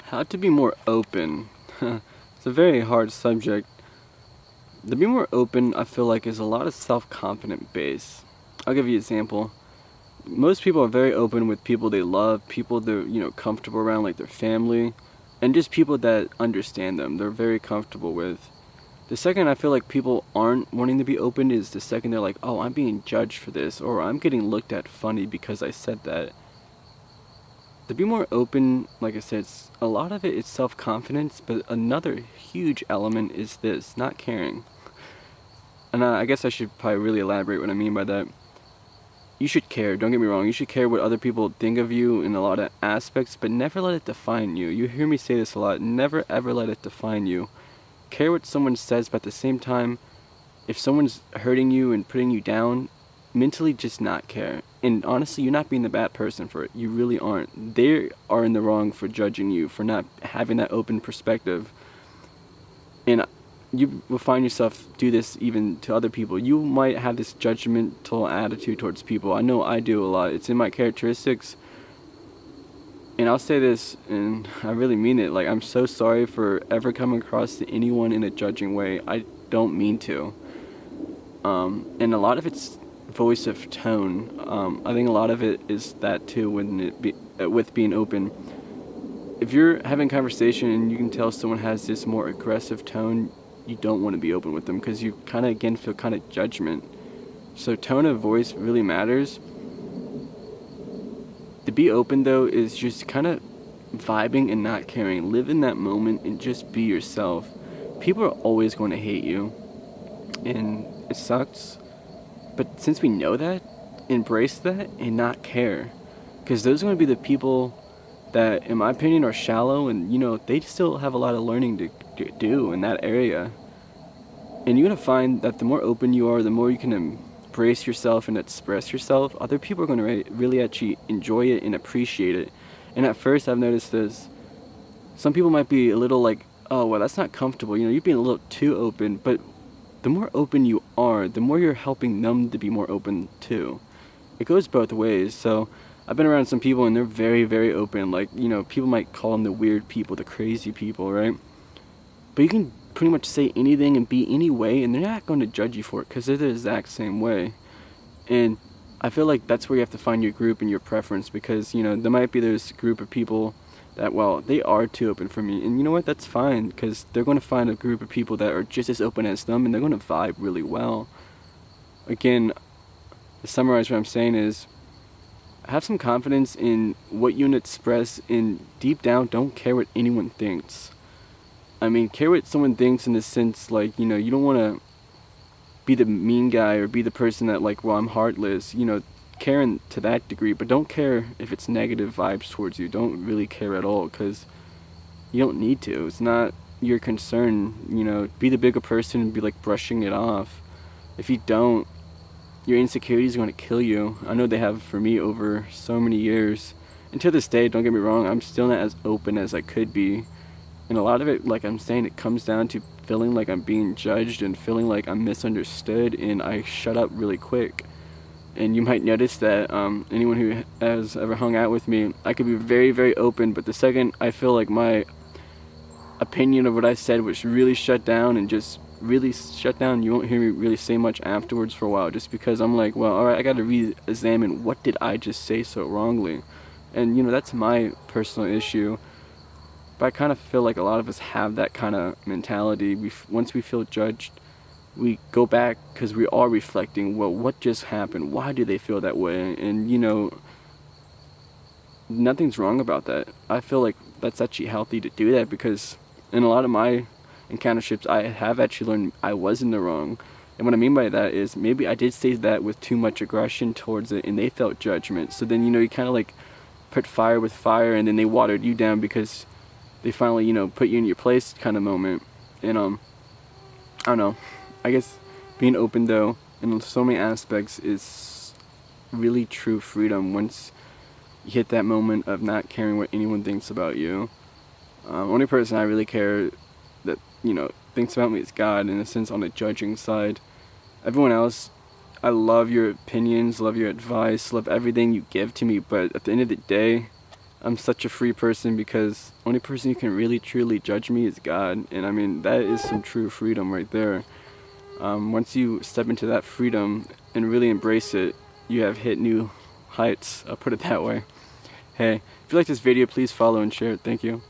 How to be more open. It's a very hard subject. To be more open, I feel like, is a lot of self-confident base. I'll give you an example. Most people are very open with people they love, people they're, comfortable around, like their family, and just people that understand them. They're very comfortable with. The second I feel like people aren't wanting to be open is the second they're like, oh, I'm being judged for this, or I'm getting looked at funny because I said that. To be more open, like I said, a lot of it is self-confidence, but another huge element is this, not caring. And I guess I should probably really elaborate what I mean by that. You should care, don't get me wrong, you should care what other people think of you in a lot of aspects, but never let it define you. You hear me say this a lot, never ever let it define you. Care what someone says, but at the same time, if someone's hurting you and putting you down, mentally just not care. And honestly, you're not being the bad person for it. You really aren't. They are in the wrong for judging you, for not having that open perspective. And you will find yourself do this even to other people. You might have this judgmental attitude towards people. I know I do a lot. It's in my characteristics. And I'll say this, and I really mean it. Like, I'm so sorry for ever coming across to anyone in a judging way. I don't mean to. And a lot of it's voice of tone. I think a lot of it is that too with being open. If you're having a conversation and you can tell someone has this more aggressive tone, you don't want to be open with them because you kind of again feel kind of judgment. So tone of voice really matters. To be open though is just kind of vibing and not caring. Live in that moment and just be yourself. People are always going to hate you, and it sucks. But since we know that, embrace that and not care. Because those are going to be the people that, in my opinion, are shallow and, they still have a lot of learning to do in that area. And you're going to find that the more open you are, the more you can embrace yourself and express yourself, other people are going to really actually enjoy it and appreciate it. And at first, I've noticed this. Some people might be a little like, oh, well, that's not comfortable. You're being a little too open. But the more open you are, the more you're helping them to be more open too. It goes both ways. So I've been around some people and they're very, very open. Like, people might call them the weird people, the crazy people, right? But you can pretty much say anything and be any way, and they're not going to judge you for it because they're the exact same way. And I feel like that's where you have to find your group and your preference, because, there might be this group of people that, well, they are too open for me. And you know what? That's fine, because they're going to find a group of people that are just as open as them, and they're going to vibe really well. Again, to summarize what I'm saying is, have some confidence in what you express, and deep down, don't care what anyone thinks. I mean, care what someone thinks in the sense, like, you don't want to be the mean guy or be the person that, like, well, I'm heartless, care to that degree, but don't care if it's negative vibes towards you. Don't really care at all, because you don't need to. It's not your concern. Be the bigger person and be like brushing it off. If you don't, your insecurities are going to kill you. I know they have for me over so many years, and to this day, don't get me wrong, I'm still not as open as I could be. And a lot of it, like I'm saying, it comes down to feeling like I'm being judged and feeling like I'm misunderstood, and I shut up really quick. And you might notice that anyone who has ever hung out with me, I could be very, very open, but the second I feel like my opinion of what I said was really shut down and just really shut down, you won't hear me really say much afterwards for a while, just because I'm like, well, alright, I gotta re-examine what did I just say so wrongly. And that's my personal issue. But I kind of feel like a lot of us have that kind of mentality. Once we feel judged, we go back because we are reflecting, well, what just happened? Why do they feel that way? And, nothing's wrong about that. I feel like that's actually healthy to do that, because in a lot of my encounterships, I have actually learned I was in the wrong. And what I mean by that is maybe I did say that with too much aggression towards it, and they felt judgment. So then, you kind of like put fire with fire, and then they watered you down because they finally, put you in your place kind of moment. And, I don't know. I guess being open, though, in so many aspects is really true freedom once you hit that moment of not caring what anyone thinks about you. Only person I really care that, thinks about me is God, in a sense, on the judging side. Everyone else, I love your opinions, love your advice, love everything you give to me, but at the end of the day, I'm such a free person, because only person who can really truly judge me is God. And I mean, that is some true freedom right there. Once you step into that freedom and really embrace it, you have hit new heights, I'll put it that way. Hey, if you like this video, please follow and share it. Thank you.